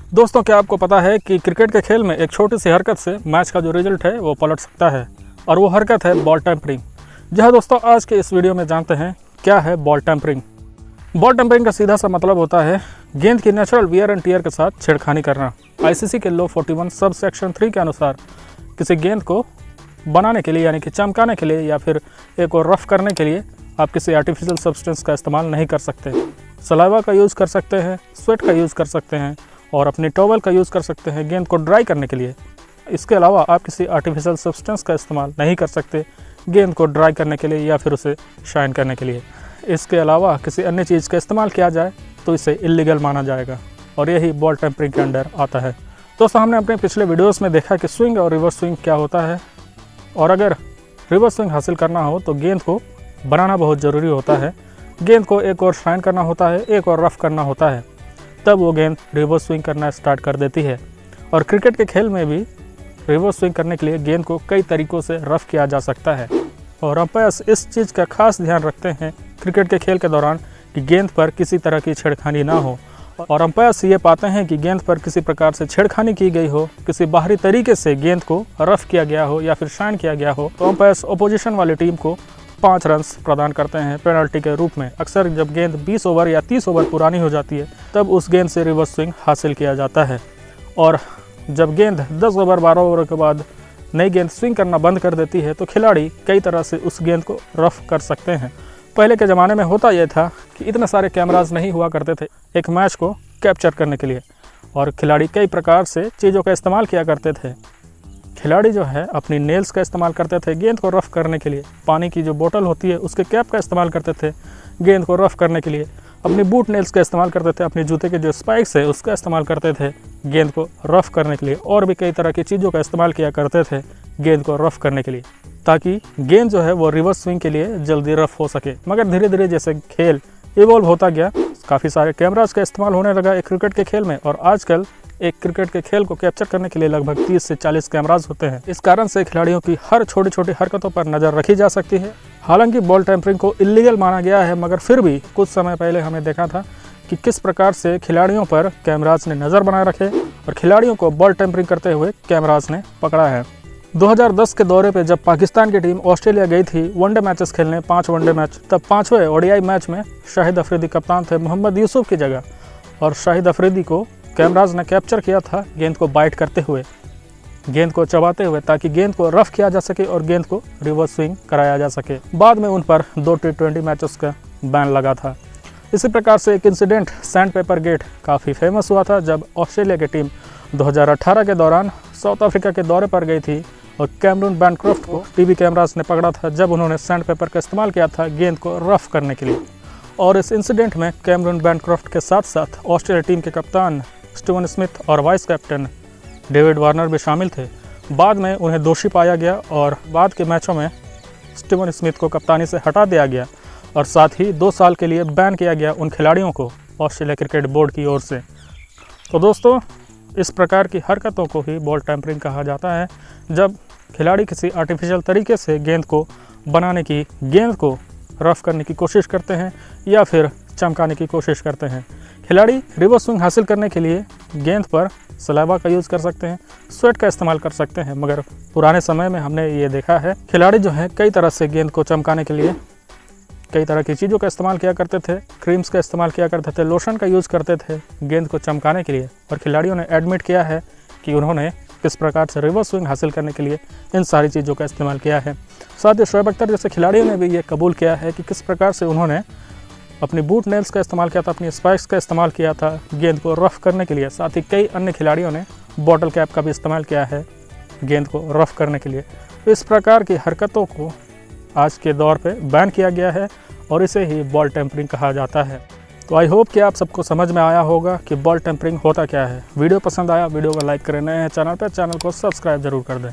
दोस्तों, क्या आपको पता है कि क्रिकेट के खेल में एक छोटी सी हरकत से मैच का जो रिजल्ट है वो पलट सकता है, और वो हरकत है बॉल टेम्परिंग। जी हाँ दोस्तों, आज के इस वीडियो में जानते हैं क्या है बॉल टेम्परिंग। बॉल टेम्परिंग का सीधा सा मतलब होता है गेंद की नेचुरल वियर एंड टियर के साथ छेड़खानी करना। आईसीसी के लॉ 41 सब सेक्शन 3 के अनुसार किसी गेंद को बनाने के लिए यानी कि चमकाने के लिए या फिर एक और रफ करने के लिए आप किसी आर्टिफिशियल सब्सटेंस का इस्तेमाल नहीं कर सकते। सलाइवा का यूज़ कर सकते हैं, स्वेट का यूज़ कर सकते हैं और अपनी टॉवल का यूज़ कर सकते हैं गेंद को ड्राई करने के लिए। इसके अलावा आप किसी आर्टिफिशियल सब्सटेंस का इस्तेमाल नहीं कर सकते गेंद को ड्राई करने के लिए या फिर उसे शाइन करने के लिए। इसके अलावा किसी अन्य चीज़ का इस्तेमाल किया जाए तो इसे इल्लीगल माना जाएगा, और यही बॉल टेम्परिंग के अंडर आता है। दोस्तों, हमने अपने पिछले वीडियोस में देखा कि स्विंग और रिवर्स स्विंग क्या होता है, और अगर रिवर्स स्विंग हासिल करना हो तो गेंद को बनाना बहुत ज़रूरी होता है। गेंद को एक और शाइन करना होता है, एक और रफ करना होता है, तब वो गेंद रिवर्स स्विंग करना स्टार्ट कर देती है। और क्रिकेट के खेल में भी रिवर्स स्विंग करने के लिए गेंद को कई तरीक़ों से रफ किया जा सकता है, और अंपायर्स इस चीज़ का खास ध्यान रखते हैं क्रिकेट के खेल के दौरान कि गेंद पर किसी तरह की छेड़खानी ना हो। और अंपायर्स ये पाते हैं कि गेंद पर किसी प्रकार से छेड़खानी की गई हो, किसी बाहरी तरीके से गेंद को रफ किया गया हो या फिर शाइन किया गया हो, तो अंपायर्स अपोजिशन वाली टीम को 5 रन्स प्रदान करते हैं पेनल्टी के रूप में। अक्सर जब गेंद 20 ओवर या 30 ओवर पुरानी हो जाती है तब उस गेंद से रिवर्स स्विंग हासिल किया जाता है, और जब गेंद 10 ओवर 12 ओवर के बाद नई गेंद स्विंग करना बंद कर देती है तो खिलाड़ी कई तरह से उस गेंद को रफ कर सकते हैं। पहले के ज़माने में होता यह था कि इतने सारे कैमराज नहीं हुआ करते थे एक मैच को कैप्चर करने के लिए, और खिलाड़ी कई प्रकार से चीज़ों का इस्तेमाल किया करते थे। खिलाड़ी जो है अपनी नेल्स का इस्तेमाल करते थे गेंद को रफ़ करने के लिए, पानी की जो बोतल होती है उसके कैप का इस्तेमाल करते थे गेंद को रफ़ करने के लिए, अपनी बूट नेल्स का इस्तेमाल करते थे, अपने जूते के जो स्पाइक्स है उसका इस्तेमाल करते थे गेंद को रफ़ करने के लिए, और भी कई तरह की चीज़ों का इस्तेमाल किया करते थे गेंद को रफ़ करने के लिए, ताकि गेंद जो है वो रिवर्स स्विंग के लिए जल्दी रफ़ हो सके। मगर धीरे धीरे जैसे खेल इवॉल्व होता गया, काफ़ी सारे कैमराज का इस्तेमाल होने लगा एक क्रिकेट के खेल में, और आजकल एक क्रिकेट के खेल को कैप्चर करने के लिए लगभग 30 से 40 कैमराज होते हैं। इस कारण से खिलाड़ियों की हर छोटी छोटी हरकतों पर नज़र रखी जा सकती है। हालांकि बॉल टेम्परिंग को इल्लीगल माना गया है, मगर फिर भी कुछ समय पहले हमें देखा था कि किस प्रकार से खिलाड़ियों पर कैमराज ने नज़र बनाए रखे और खिलाड़ियों को बॉल टेम्परिंग करते हुए कैमराज ने पकड़ा है। 2010 के दौरे पे जब पाकिस्तान की टीम ऑस्ट्रेलिया गई थी वनडे मैचेस खेलने, 5 वनडे मैच, तब 5वें ओडीआई मैच में शाहिद अफरीदी कप्तान थे मोहम्मद यूसुफ की जगह, और शाहिद अफरीदी को कैमराज ने कैप्चर किया था गेंद को बाइट करते हुए, गेंद को चबाते हुए, ताकि गेंद को रफ किया जा सके और गेंद को रिवर्स स्विंग कराया जा सके। बाद में उन पर 2 T20 मैचेस का बैन लगा था। इसी प्रकार से एक इंसिडेंट सैंड पेपर गेट काफ़ी फेमस हुआ था जब ऑस्ट्रेलिया की टीम 2018 के दौरान साउथ अफ्रीका के दौरे पर गई थी, और कैमरून बैनक्रॉफ्ट को टीवी कैमराज ने पकड़ा था जब उन्होंने सैंड पेपर का इस्तेमाल किया था गेंद को रफ करने के लिए। और इस इंसिडेंट में कैमरून बैनक्रॉफ्ट के साथ साथ ऑस्ट्रेलिया टीम के कप्तान स्टीवन स्मिथ और वाइस कैप्टन डेविड वार्नर भी शामिल थे। बाद में उन्हें दोषी पाया गया और बाद के मैचों में स्टीवन स्मिथ को कप्तानी से हटा दिया गया, और साथ ही 2 साल के लिए बैन किया गया उन खिलाड़ियों को ऑस्ट्रेलिया क्रिकेट बोर्ड की ओर से। तो दोस्तों, इस प्रकार की हरकतों को ही बॉल टेम्परिंग कहा जाता है, जब खिलाड़ी किसी आर्टिफिशियल तरीके से गेंद को बनाने की, गेंद को रफ करने की कोशिश करते हैं या फिर चमकाने की कोशिश करते हैं। खिलाड़ी रिवर्स स्विंग हासिल करने के लिए गेंद पर सलाइवा का यूज़ कर सकते हैं, स्वेट का इस्तेमाल कर सकते हैं, मगर पुराने समय में हमने ये देखा है खिलाड़ी जो है कई तरह से गेंद को चमकाने के लिए कई तरह की चीज़ों का इस्तेमाल किया करते थे, क्रीम्स का इस्तेमाल किया करते थे, लोशन का यूज़ करते थे गेंद को चमकाने के लिए, और खिलाड़ियों ने एडमिट किया है कि उन्होंने किस प्रकार से रिवर्स स्विंग हासिल करने के लिए इन सारी चीज़ों का इस्तेमाल किया है। साथ ही शोएब अख्तर जैसे खिलाड़ियों ने भी ये कबूल किया है कि किस प्रकार से उन्होंने अपनी बूट नेल्स का इस्तेमाल किया था, अपनी स्पाइक्स का इस्तेमाल किया था गेंद को रफ़ करने के लिए। साथ ही कई अन्य खिलाड़ियों ने बॉटल कैप का भी इस्तेमाल किया है गेंद को रफ़ करने के लिए। तो इस प्रकार की हरकतों को आज के दौर पे बैन किया गया है, और इसे ही बॉल टेम्परिंग कहा जाता है। तो आई होप कि आप सबको समझ में आया होगा कि बॉल टेम्परिंग होता क्या है। वीडियो पसंद आया वीडियो को लाइक करें, नए हैं चैनल पर चैनल को सब्सक्राइब जरूर कर दें।